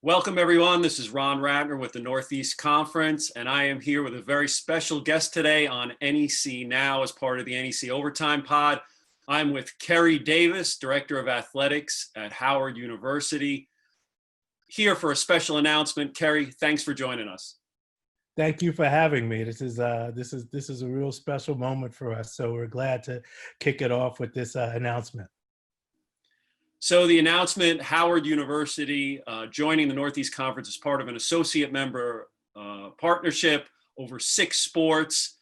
Welcome, everyone. This is Ron Ratner with the Northeast Conference, and I am here with a very special guest today on NEC Now as part of the NEC Overtime Pod. I'm with Kery Davis, Director of Athletics at Howard University. Here for a special announcement. Kery, thanks for joining us. Thank you for having me. This is a real special moment for us. So we're glad to kick it off with this announcement. So the announcement, Howard University joining the Northeast Conference as part of an associate member partnership over 6 sports,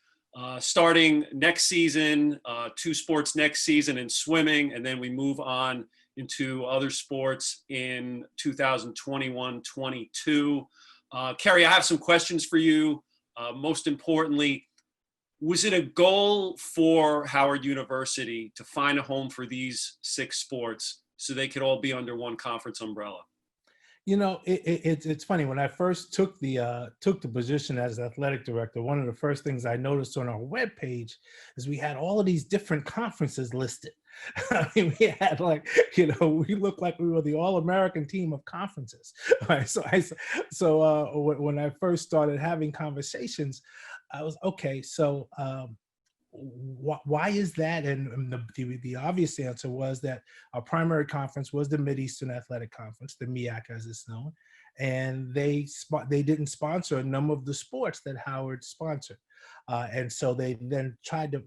starting next season, 2 sports next season in swimming, and then we move on into other sports in 2021-22. Kery, I have some questions for you. Most importantly, was it a goal for Howard University to find a home for these 6 sports so they could all be under one conference umbrella? You know, it's funny. When I first took the position as athletic director, one of the first things I noticed on our webpage is we had all of these different conferences listed. I mean, we had we looked like we were the all-American team of conferences. Right? When I first started having conversations, I was okay. So why is that? And the obvious answer was that our primary conference was the Mid-Eastern Athletic Conference, the MEAC as it's known, and they didn't sponsor a number of the sports that Howard sponsored, and so they then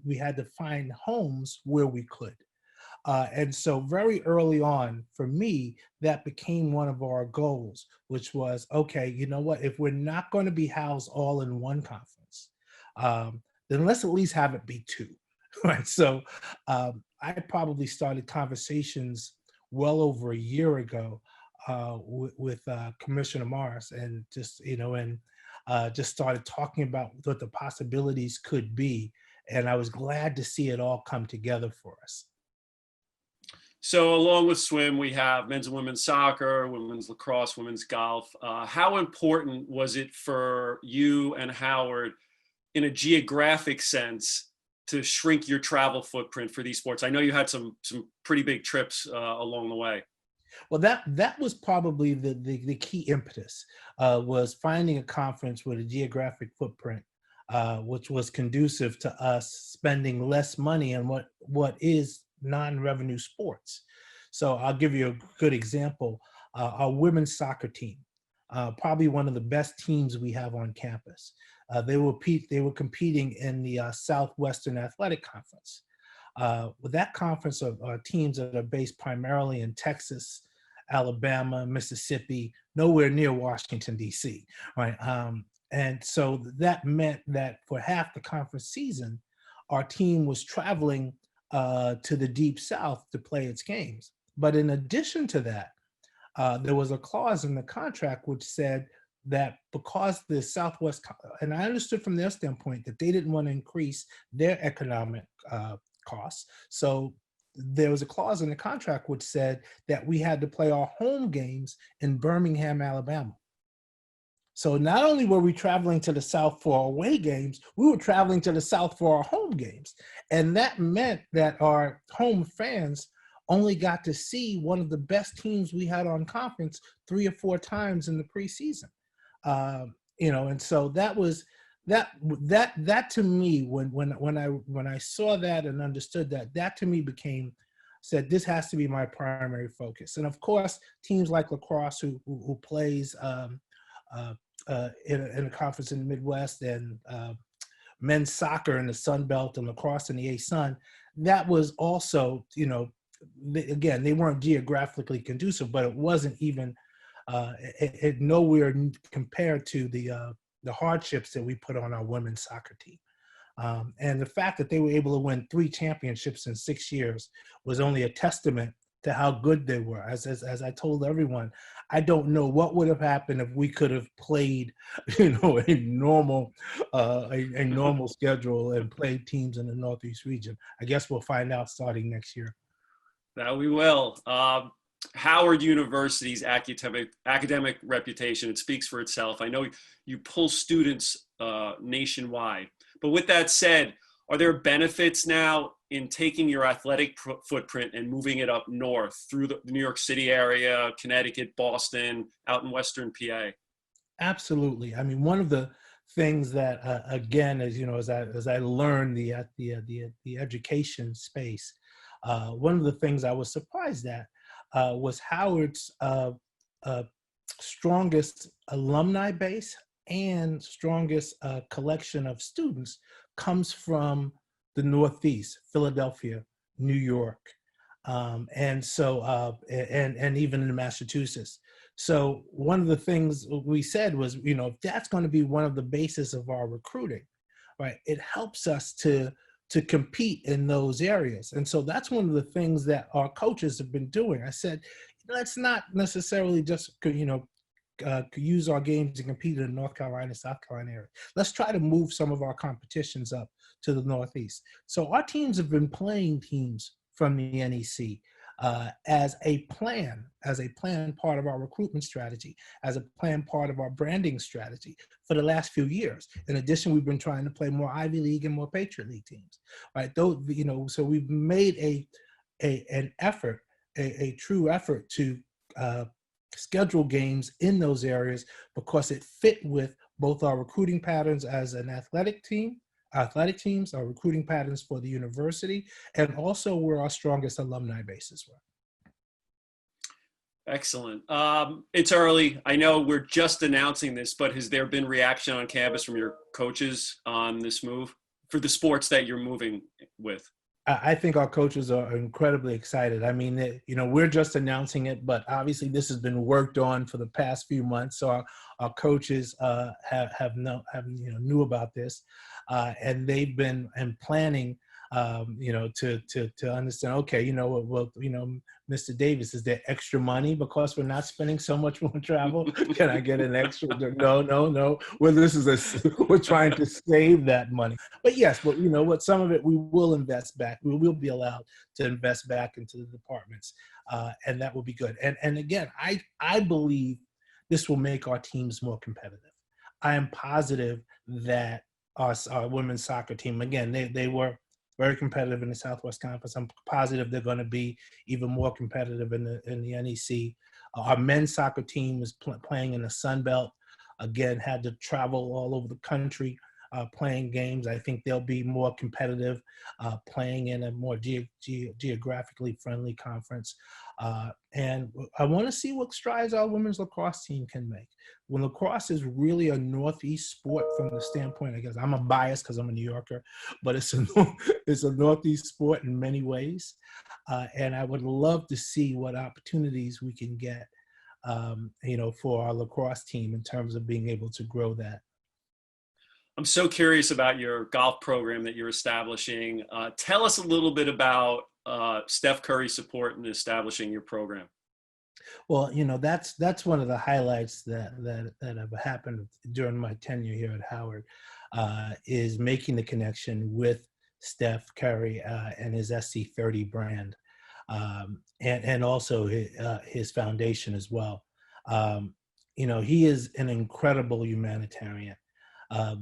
we had to find homes where we could. And so very early on, for me, that became one of our goals, which was, okay, you know what, if we're not going to be housed all in one conference, then let's at least have it be 2, right? So I probably started conversations well over a year ago with Commissioner Morris, and just started talking about what the possibilities could be, and I was glad to see it all come together for us. So along with swim, we have men's and women's soccer, women's lacrosse, women's golf. How important was it for you and Howard in a geographic sense to shrink your travel footprint for these sports? I know you had some pretty big trips along the way. Well, that was probably the key impetus, was finding a conference with a geographic footprint, which was conducive to us spending less money on what is non-revenue sports. So I'll give you a good example. Our women's soccer team, probably one of the best teams we have on campus. They were competing in the Southwestern Athletic Conference. With that conference of teams that are based primarily in Texas, Alabama, Mississippi, nowhere near Washington, D.C., right? And so that meant that for half the conference season, our team was traveling to the Deep South to play its games. But in addition to that, there was a clause in the contract which said that because the Southwest, and I understood from their standpoint that they didn't want to increase their economic costs. So there was a clause in the contract which said that we had to play our home games in Birmingham, Alabama. So not only were we traveling to the South for our away games, we were traveling to the South for our home games. And that meant that our home fans only got to see one of the best teams we had on conference 3 or 4 times in the preseason. And so that was that to me, when I saw that and understood that to me said this has to be my primary focus. And of course, teams like lacrosse who plays in a conference in the Midwest, and men's soccer in the Sun Belt and lacrosse in the A-Sun, that was also, again, they weren't geographically conducive, but it wasn't even it nowhere compared to the hardships that we put on our women's soccer team. And the fact that they were able to win 3 championships in 6 years was only a testament to how good they were. As I told everyone, I don't know what would have happened if we could have played, a normal schedule and played teams in the Northeast region. I guess we'll find out starting next year. That we will. Howard University's academic reputation, it speaks for itself. I know you pull students nationwide, but with that said, are there benefits now in taking your athletic footprint and moving it up north through the New York City area, Connecticut, Boston, out in Western PA? Absolutely. I mean, one of the things that, again, as you know, as I learned the education space, one of the things I was surprised at was Howard's uh, strongest alumni base and strongest collection of students comes from the Northeast, Philadelphia, New York, and even in Massachusetts. So one of the things we said was, you know, if that's going to be one of the bases of our recruiting, right? It helps us to compete in those areas. And so that's one of the things that our coaches have been doing. I said, let's not necessarily just, use our games to compete in the North Carolina, South Carolina area. Let's try to move some of our competitions up to the Northeast. So our teams have been playing teams from the NEC as a plan part of our recruitment strategy, as a plan part of our branding strategy for the last few years. In addition, we've been trying to play more Ivy League and more Patriot League teams, right? Those, you know, so we've made an effort, a true effort to schedule games in those areas because it fit with both our recruiting patterns as an athletic teams, our recruiting patterns for the university, and also where our strongest alumni bases were. Excellent. It's early. I know we're just announcing this, but has there been reaction on campus from your coaches on this move for the sports that you're moving with? I think our coaches are incredibly excited. I mean, you know, we're just announcing it, but obviously this has been worked on for the past few months. So our coaches knew about this, and they've been planning, to understand. Okay, Mr. Davis, is there extra money because we're not spending so much on travel? Can I get an extra? No. Well, we're trying to save that money. But yes, but you know what? Some of it we will invest back. We will be allowed to invest back into the departments, and that will be good. And again, I believe this will make our teams more competitive. I am positive that our women's soccer team, again, they were very competitive in the Southwest Conference. I'm positive they're going to be even more competitive in the NEC. Our men's soccer team is playing in the Sun Belt. Again, had to travel all over the country playing games. I think they'll be more competitive playing in a more geographically friendly conference. And I want to see what strides our women's lacrosse team can make. When lacrosse is really a Northeast sport from the standpoint, I guess I'm a bias because I'm a New Yorker, but it's a Northeast sport in many ways. And I would love to see what opportunities we can get, for our lacrosse team in terms of being able to grow that. I'm so curious about your golf program that you're establishing. Tell us a little bit about Steph Curry support in establishing your program. Well, that's one of the highlights that have happened during my tenure here at Howard, is making the connection with Steph Curry and his SC30 brand, and also his foundation as well. He is an incredible humanitarian. I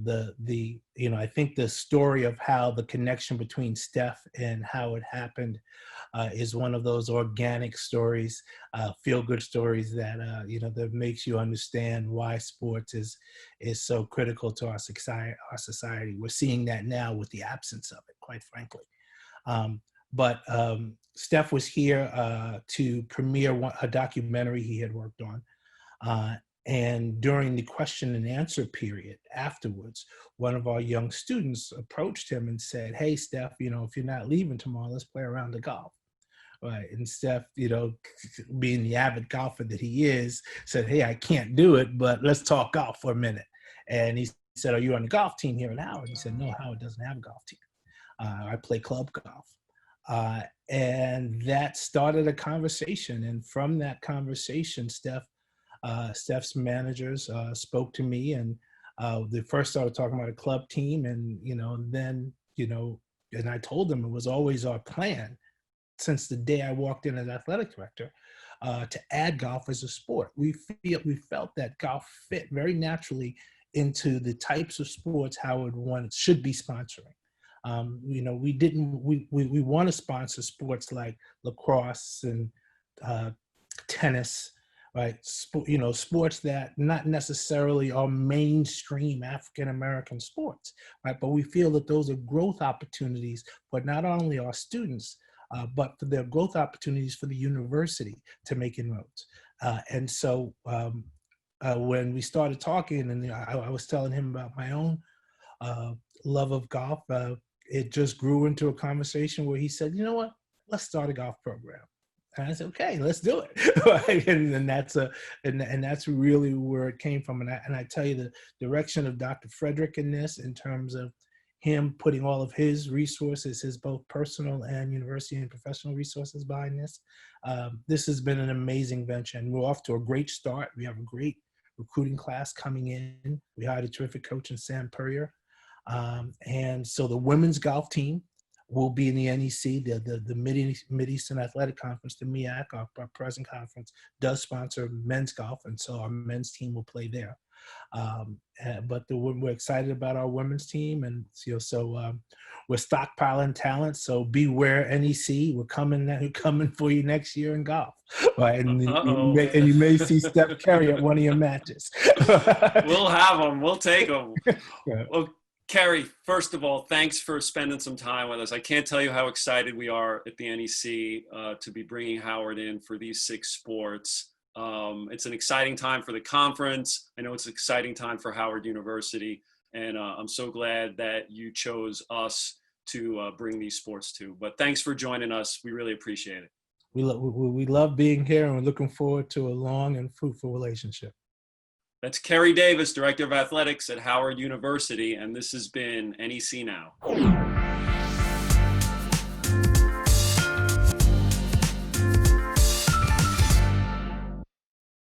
think the story of how the connection between Steph and how it happened is one of those organic stories, feel-good stories that makes you understand why sports is so critical to our society. We're seeing that now with the absence of it, quite frankly. But Steph was here to premiere a documentary he had worked on. And during the question and answer period afterwards, one of our young students approached him and said, "Hey, Steph, if you're not leaving tomorrow, let's play a round of golf." Right. And Steph, being the avid golfer that he is, said, "Hey, I can't do it, but let's talk golf for a minute." And he said, "Are you on the golf team here at Howard?" He said, "No, Howard doesn't have a golf team. I play club golf." And that started a conversation. And from that conversation, Steph's managers spoke to me, and they first started talking about a club team, and and I told them it was always our plan since the day I walked in as athletic director to add golf as a sport. We felt that golf fit very naturally into the types of sports Howard should be sponsoring. We want to sponsor sports like lacrosse and tennis, right? Sports that not necessarily are mainstream African American sports, right? But we feel that those are growth opportunities for not only our students, but for their growth opportunities for the university to make inroads. And so when we started talking, and I was telling him about my own uh, love of golf, it just grew into a conversation where he said, "You know what? Let's start a golf program." And I said, "Okay, let's do it." Right? And that's really where it came from. And I tell you, the direction of Dr. Frederick in this, in terms of him putting all of his resources, his both personal and university and professional resources behind this, this has been an amazing venture, and we're off to a great start. We have a great recruiting class coming in. We hired a terrific coach in Sam Purrier. And so the women's golf team will be in the NEC, the Mid-Eastern Athletic Conference, the MEAC, our present conference, does sponsor men's golf, and so our men's team will play there. But we're excited about our women's team, and we're stockpiling talent. So beware, NEC. We're coming for you next year in golf, right? And you may see Steph Curry at one of your matches. We'll have them. We'll take them. Yeah. Well, Kery, first of all, thanks for spending some time with us. I can't tell you how excited we are at the NEC to be bringing Howard in for these 6 sports. It's an exciting time for the conference. I know it's an exciting time for Howard University, and I'm so glad that you chose us to bring these sports to. But thanks for joining us. We really appreciate it. We love being here, and we're looking forward to a long and fruitful relationship. That's Kery Davis, Director of Athletics at Howard University, and this has been NEC Now.